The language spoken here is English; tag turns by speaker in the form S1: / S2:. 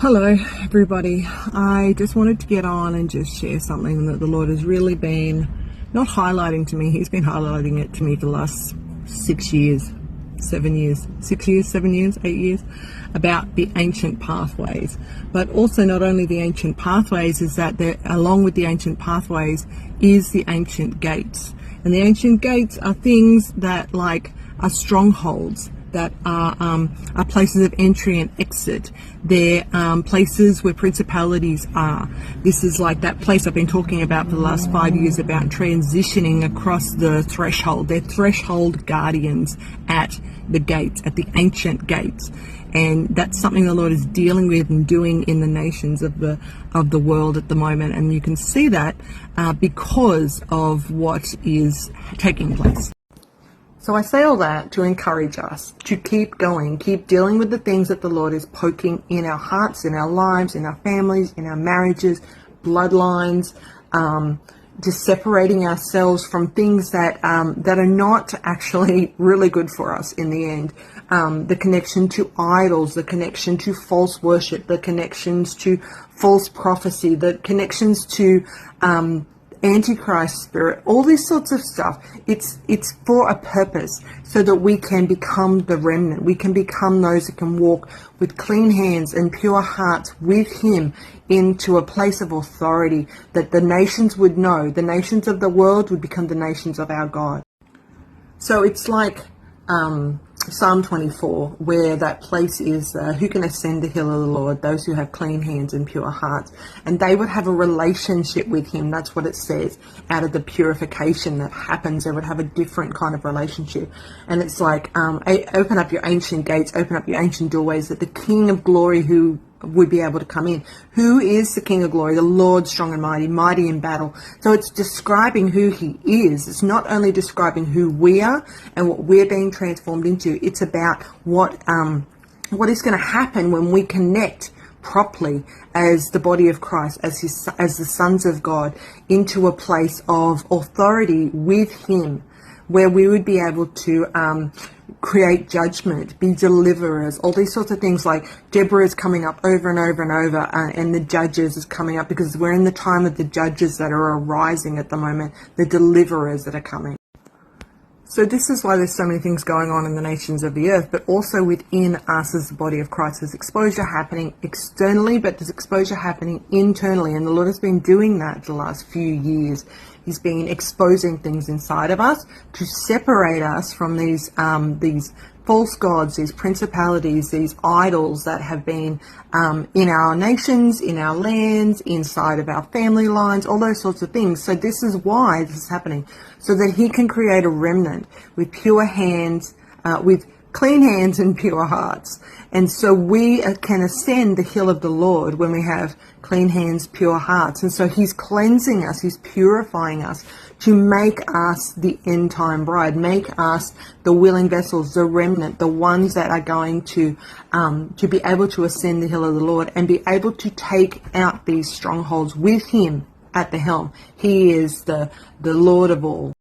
S1: Hello everybody. I just wanted to get on and just share something that the Lord has really been not highlighting to me. He's been highlighting it to me for the last 6 years, 7 years, 6 years, 7 years, 8 years, about the ancient pathways. But also not only the ancient pathways, is that there, along with the ancient pathways is the ancient gates. And the ancient gates are things that are strongholds, that are places of entry and exit. They're places where principalities are. This is like that place I've been talking about for the last 5 years, about transitioning across the threshold. They're threshold guardians at the gates, at the ancient gates. And that's something the Lord is dealing with and doing in the nations of the world at the moment. And you can see that because of what is taking place. So I say all that to encourage us to keep going, keep dealing with the things that the Lord is poking in our hearts, in our lives, in our families, in our marriages, bloodlines, just separating ourselves from things that are not actually really good for us in the end. The connection to idols, the connection to false worship, the connections to false prophecy, the connections to Antichrist spirit, all this sorts of stuff. It's for a purpose, so that we can become the remnant. We can become those that can walk with clean hands and pure hearts with Him into a place of authority, that the nations would know. The nations of the world would become the nations of our God. So it's like Psalm 24, where that place is, who can ascend the hill of the Lord? Those who have clean hands and pure hearts. And they would have a relationship with Him. That's what it says. Out of the purification that happens, they would have a different kind of relationship. And it's like, open up your ancient gates, open up your ancient doorways, that the King of glory who would be able to come in. Who is the King of glory? The Lord strong and mighty, mighty in battle. So it's describing who He is. It's not only describing who we are and what we're being transformed into. It's about what is going to happen when we connect properly as the body of Christ, as the sons of God, into a place of authority with Him, where we would be able to create judgment, be deliverers, all these sorts of things. Like Deborah is coming up over and over and over, and the judges is coming up, because we're in the time of the judges that are arising at the moment, the deliverers that are coming. So this is why there's so many things going on in the nations of the earth, but also within us as the body of Christ. There's exposure happening externally, but there's exposure happening internally. And the Lord has been doing that for the last few years. He's been exposing things inside of us to separate us from these false gods, these principalities, these idols that have been in our nations, in our lands, inside of our family lines, all those sorts of things. So this is why this is happening, so that He can create a remnant with pure hands, with clean hands and pure hearts. And so we can ascend the hill of the Lord when we have clean hands, pure hearts. And so He's cleansing us, He's purifying us to make us the end time bride, make us the willing vessels, the remnant, the ones that are going to be able to ascend the hill of the Lord and be able to take out these strongholds with Him at the helm. He is the Lord of all.